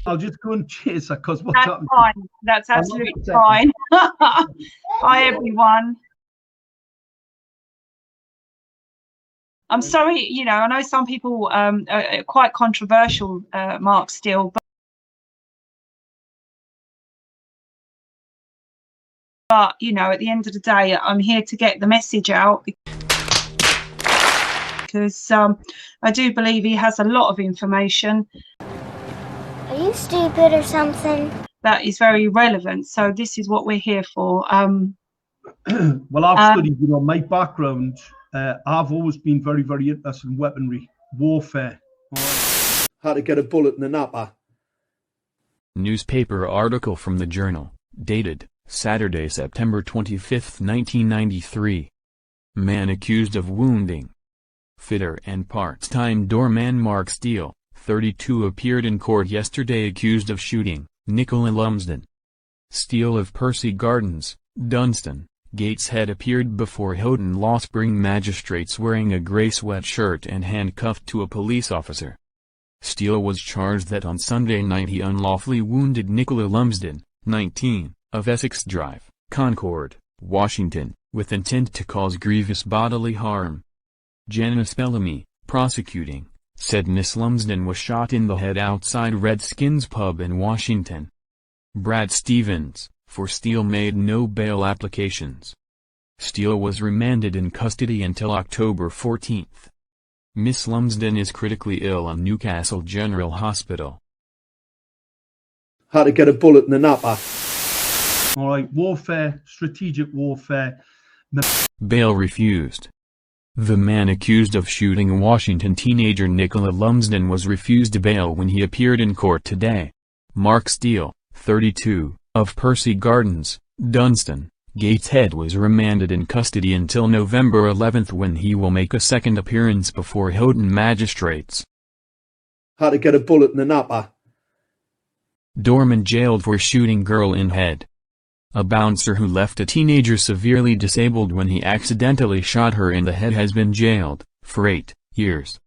I'll just go and chase her because what's That's happened? fine. That's absolutely fine. Hi, everyone. I'm sorry, you know, I know some people are quite controversial, Mark Steele, but, you know, at the end of the day, I'm here to get the message out because I do believe he has a lot of information. Are you stupid or something? That is very relevant. So this is what we're here for. Well, I've studied, you know, my background. I've always been very, very interested in weaponry, warfare. How to get a bullet in the napper. Newspaper article from the Journal, dated Saturday, September 25, 1993. Man accused of wounding fitter and part-time doorman Mark Steele, 32, appeared in court yesterday accused of shooting Nicola Lumsden. Steele of Percy Gardens, Dunstan, Gateshead, appeared before Houghton Law Spring magistrates wearing a grey sweatshirt and handcuffed to a police officer. Steele was charged that on Sunday night he unlawfully wounded Nicola Lumsden, 19, of Essex Drive, Concord, Washington, with intent to cause grievous bodily harm. Janice Bellamy, prosecuting, said Miss Lumsden was shot in the head outside Redskins pub in Washington. Brad Stevens, for Steele, made no bail applications. Steele was remanded in custody until October 14. Miss Lumsden is critically ill at Newcastle General Hospital. How to get a bullet in the napper. All right, warfare, strategic warfare. Bail refused. The man accused of shooting Washington teenager Nicola Lumsden was refused bail when he appeared in court today. Mark Steele, 32, of Percy Gardens, Dunstan, Gateshead, was remanded in custody until November 11 when he will make a second appearance before Houghton magistrates. How to get a bullet in the napper. Doorman jailed for shooting girl in head. A bouncer who left a teenager severely disabled when he accidentally shot her in the head has been jailed for 8 years.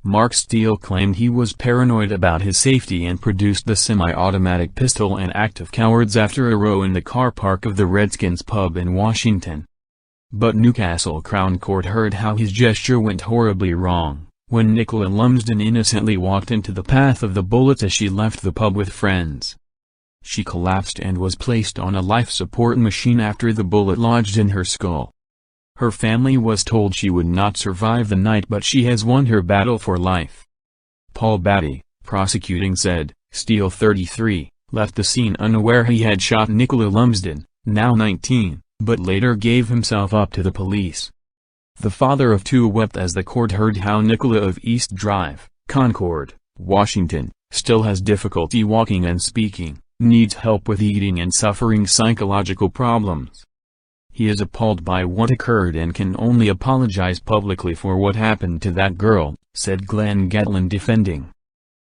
Mark Steele claimed he was paranoid about his safety and produced the semi-automatic pistol, an act of cowards, after a row in the car park of the Redskins pub in Washington. But Newcastle Crown Court heard how his gesture went horribly wrong when Nicola Lumsden innocently walked into the path of the bullets as she left the pub with friends. She collapsed and was placed on a life support machine after the bullet lodged in her skull. Her family was told she would not survive the night, but she has won her battle for life. Paul Batty, prosecuting, said Steele, 33, left the scene unaware he had shot Nicola Lumsden, now 19, but later gave himself up to the police. The father of two wept as the court heard how Nicola of East Drive, Concord, Washington, still has difficulty walking and speaking, needs help with eating, and suffering psychological problems. He is appalled by what occurred and can only apologize publicly for what happened to that girl, said Glenn Gatlin, defending.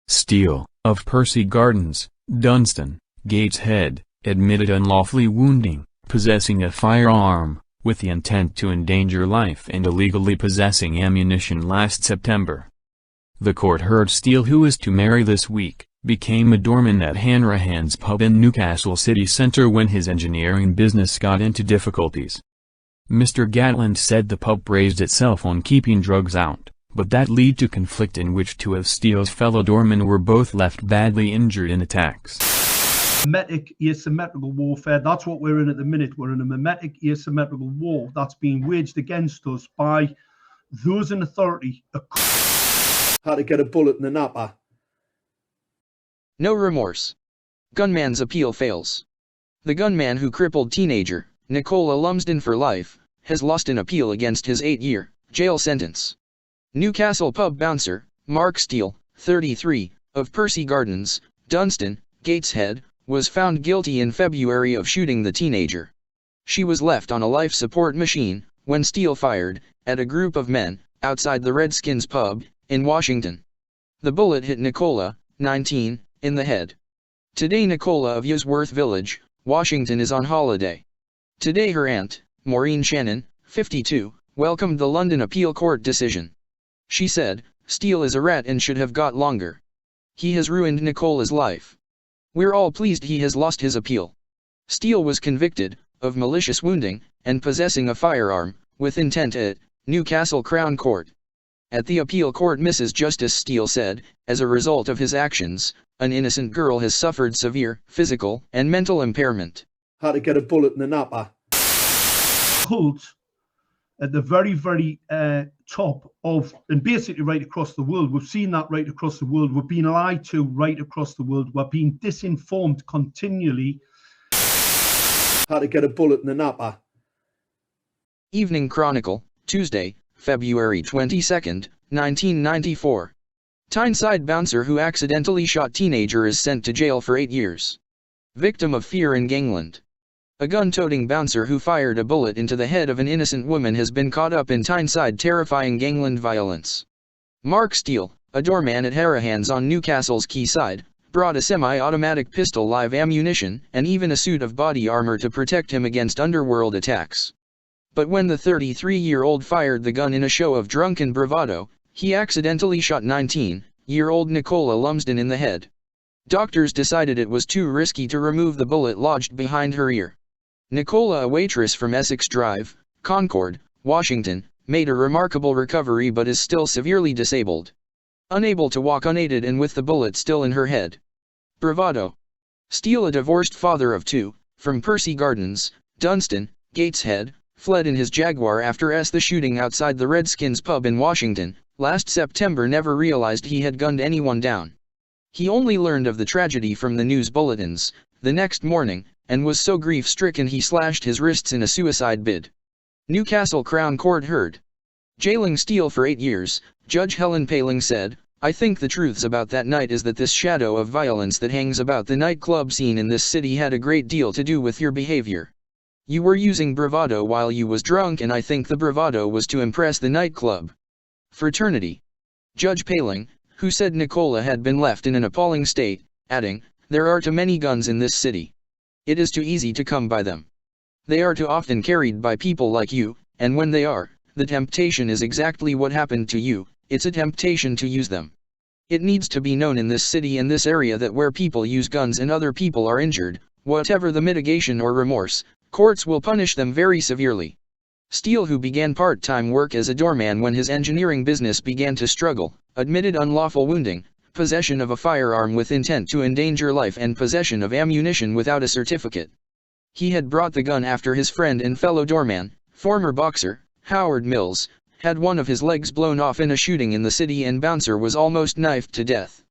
Steele, of Percy Gardens, Dunstan, Gateshead, admitted unlawfully wounding, possessing a firearm, with the intent to endanger life, and illegally possessing ammunition last September. The court heard Steele, who is to marry this week, became a doorman at Hanrahan's pub in Newcastle city centre when his engineering business got into difficulties. Mr. Gatland said the pub praised itself on keeping drugs out, but that led to conflict in which two of Steele's fellow doormen were both left badly injured in attacks. Mimetic asymmetrical warfare, that's what we're in at the minute. We're in a mimetic asymmetrical war that's being waged against us by those in authority. How to get a bullet in the napper. No remorse. Gunman's appeal fails. The gunman who crippled teenager, Nicola Lumsden, for life, has lost an appeal against his 8-year jail sentence. Newcastle pub bouncer, Mark Steele, 33, of Percy Gardens, Dunstan, Gateshead, was found guilty in February of shooting the teenager. She was left on a life support machine when Steele fired at a group of men outside the Redskins pub in Washington. The bullet hit Nicola, 19, in the head. Today Nicola of Usworth Village, Washington, is on holiday. Today her aunt, Maureen Shannon, 52, welcomed the London Appeal Court decision. She said, "Steele is a rat and should have got longer. He has ruined Nicola's life. We're all pleased he has lost his appeal. Steele was convicted of malicious wounding and possessing a firearm with intent at Newcastle Crown Court. At the appeal court, Mrs. Justice Steele said, as a result of his actions, an innocent girl has suffered severe physical and mental impairment. How to get a bullet in the napper. Cult at the very, very top of, and basically right across the world. We've seen that right across the world. We're being lied to right across the world. We're being disinformed continually. How to get a bullet in the napper. Evening Chronicle, Tuesday, February 22, 1994. Tyneside bouncer who accidentally shot teenager is sent to jail for 8 years. Victim of fear in gangland. A gun-toting bouncer who fired a bullet into the head of an innocent woman has been caught up in Tyneside terrifying gangland violence. Mark Steele, a doorman at Harassing on Newcastle's quayside, brought a semi-automatic pistol, live ammunition, and even a suit of body armor to protect him against underworld attacks. But when the 33-year-old fired the gun in a show of drunken bravado, he accidentally shot 19-year-old Nicola Lumsden in the head. Doctors decided it was too risky to remove the bullet lodged behind her ear. Nicola, a waitress from Essex Drive, Concord, Washington, made a remarkable recovery but is still severely disabled. Unable to walk unaided and with the bullet still in her head. Bravado. Steele, a divorced father of 2, from Percy Gardens, Dunstan, Gateshead, fled in his Jaguar after the shooting outside the Redskins pub in Washington last September. Never realized he had gunned anyone down. He only learned of the tragedy from the news bulletins the next morning, and was so grief-stricken he slashed his wrists in a suicide bid. Newcastle Crown Court heard. Jailing Steele for 8 years, Judge Helen Paling said, "I think the truths about that night is that this shadow of violence that hangs about the nightclub scene in this city had a great deal to do with your behavior. You were using bravado while you was drunk, and I think the bravado was to impress the nightclub fraternity." Judge Paling, who said Nicola had been left in an appalling state, adding, "There are too many guns in this city. It is too easy to come by them. They are too often carried by people like you, and when they are, the temptation is exactly what happened to you. It's a temptation to use them. It needs to be known in this city and this area that where people use guns and other people are injured, whatever the mitigation or remorse, courts will punish them very severely." Steele, who began part-time work as a doorman when his engineering business began to struggle, admitted unlawful wounding, possession of a firearm with intent to endanger life, and possession of ammunition without a certificate. He had brought the gun after his friend and fellow doorman, former boxer, Howard Mills, had one of his legs blown off in a shooting in the city, and bouncer was almost knifed to death.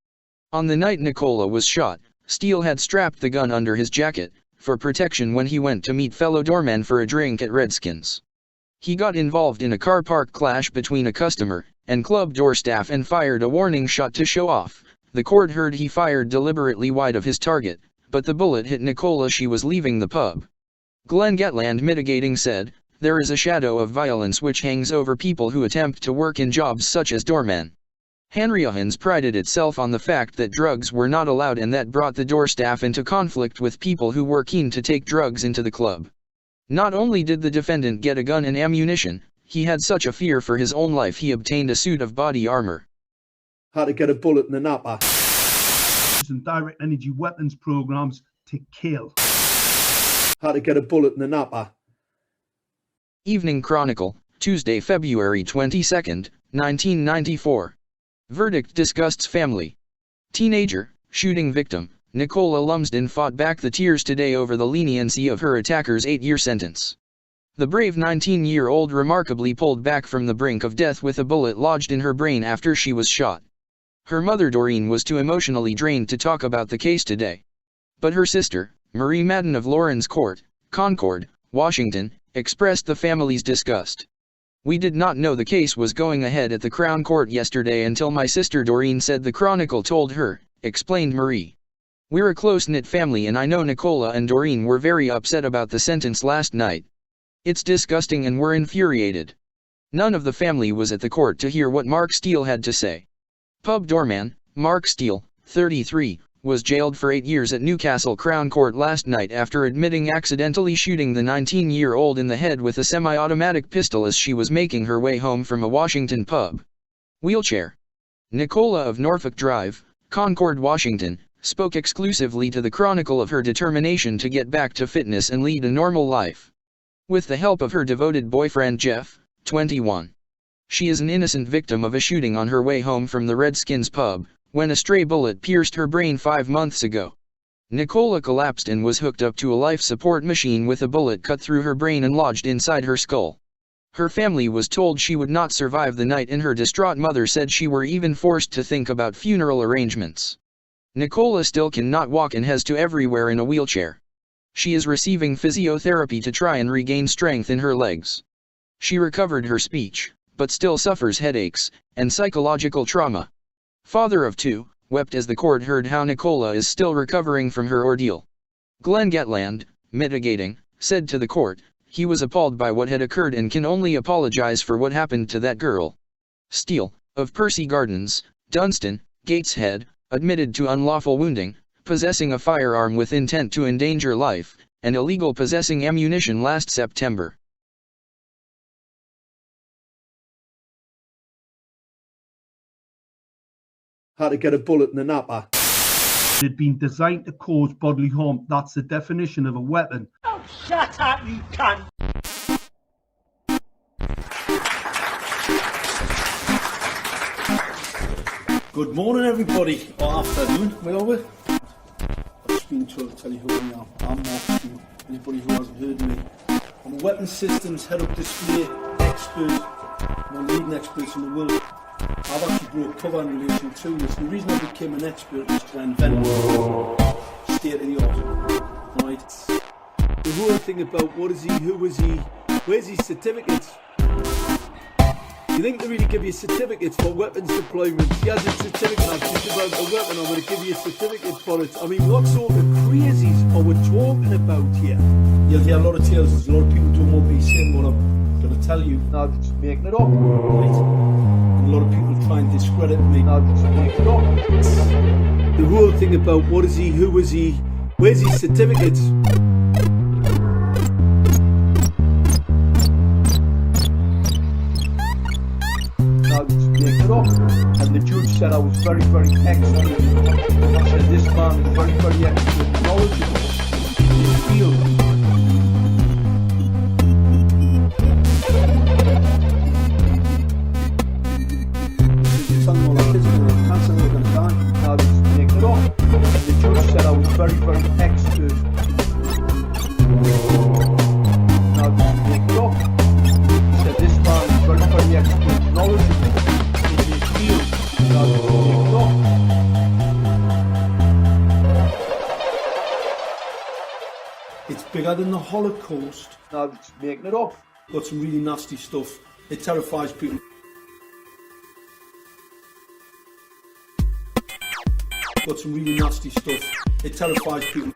On the night Nicola was shot, Steele had strapped the gun under his jacket for protection when he went to meet fellow doormen for a drink at Redskins. He got involved in a car park clash between a customer and club door staff and fired a warning shot to show off. The court heard he fired deliberately wide of his target, but the bullet hit Nicola. She was leaving the pub. Glenn Gatland, mitigating, said, "There is a shadow of violence which hangs over people who attempt to work in jobs such as doorman." Henriahans prided itself on the fact that drugs were not allowed, and that brought the door staff into conflict with people who were keen to take drugs into the club. Not only did the defendant get a gun and ammunition, he had such a fear for his own life he obtained a suit of body armor. How to get a bullet in the napper. And direct energy weapons programs to kill. How to get a bullet in the napper. Evening Chronicle, Tuesday, February 22, 1994. Verdict disgusts family. Teenager, shooting victim, Nicola Lumsden fought back the tears today over the leniency of her attacker's 8-year sentence. The brave 19-year-old remarkably pulled back from the brink of death with a bullet lodged in her brain after she was shot. Her mother Doreen was too emotionally drained to talk about the case today. But her sister, Marie Madden of Lawrence Court, Concord, Washington, expressed the family's disgust. "We did not know the case was going ahead at the Crown Court yesterday until my sister Doreen said the Chronicle told her," explained Marie. "We're a close-knit family, and I know Nicola and Doreen were very upset about the sentence last night. It's disgusting and we're infuriated." None of the family was at the court to hear what Mark Steele had to say. Pub doorman, Mark Steele, 33, was jailed for 8 years at Newcastle Crown Court last night after admitting accidentally shooting the 19-year-old in the head with a semi-automatic pistol as she was making her way home from a Washington pub. Wheelchair. Nicola of Norfolk Drive, Concord, Washington, spoke exclusively to the Chronicle of her determination to get back to fitness and lead a normal life. With the help of her devoted boyfriend Jeff, 21. She is an innocent victim of a shooting on her way home from the Redskins pub, when a stray bullet pierced her brain 5 months ago. Nicola collapsed and was hooked up to a life support machine with a bullet cut through her brain and lodged inside her skull. Her family was told she would not survive the night, and her distraught mother said she were even forced to think about funeral arrangements. Nicola still cannot walk and has to everywhere in a wheelchair. She is receiving physiotherapy to try and regain strength in her legs. She recovered her speech, but still suffers headaches and psychological trauma. Father of 2, wept as the court heard how Nicola is still recovering from her ordeal. Glenn Gatland, mitigating, said to the court, he was appalled by what had occurred and can only apologize for what happened to that girl. Steele, of Percy Gardens, Dunstan, Gateshead, admitted to unlawful wounding, possessing a firearm with intent to endanger life, and illegal possessing ammunition last September. How to get a bullet in the napper. It had been designed to cause bodily harm. That's the definition of a weapon. Oh, shut up, you cunt! Good morning, everybody, or afternoon, where are we? I've just been told to tell you who I am. I'm Mark Steele. Anybody who hasn't heard me. I'm a weapons systems head-up display expert, one of the leading experts in the world. I've actually brought cover in relation to this. And the reason I became an expert was because I invented state of the art. Right? The whole thing about what is he, who is he, where's his certificates? You think they really give you certificates for weapons deployment? He has a certificate, I've just about a weapon, I'm going to give you a certificate for it. I mean, what sort of crazies are we talking about here? You'll hear a lot of tales, there's a lot of people don't want me saying what I'm going to tell you. Now they're just making it up, right? A lot of people try and discredit me. Now just make it up. The whole thing about what is he, who is he, where's his certificates? Now just make it up. And the judge said I was very, very expert. I said this man is very, very expert and knowledgeable in his field. The judge said I was very, very expert. Now just make it up. He said this man is very, very expert and knowledgeable in his field. Now just make it up. It's bigger than the Holocaust. Now just making it up. Got some really nasty stuff. It terrifies people. Got some really nasty stuff. It terrifies people.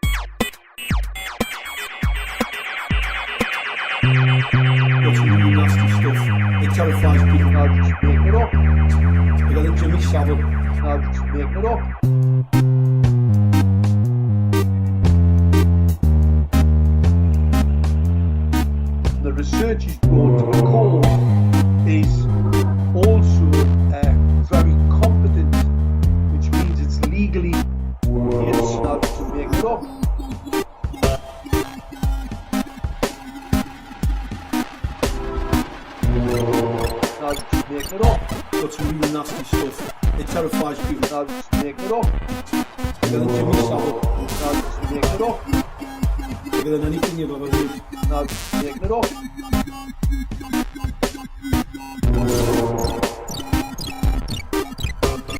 Got some really nasty stuff. It terrifies people. Now just make it up. It's bigger than Jimmy Savile. Now just make it up. The research is brought to the court is also very competent, which means it's legally, yes, now to make it up. Now just make it up. Got some really nasty stuff. It terrifies people. Now just make it up. It's bigger than Jimmy Savile. Now just make it up. Bigger than anything you've ever heard. Now just make it up.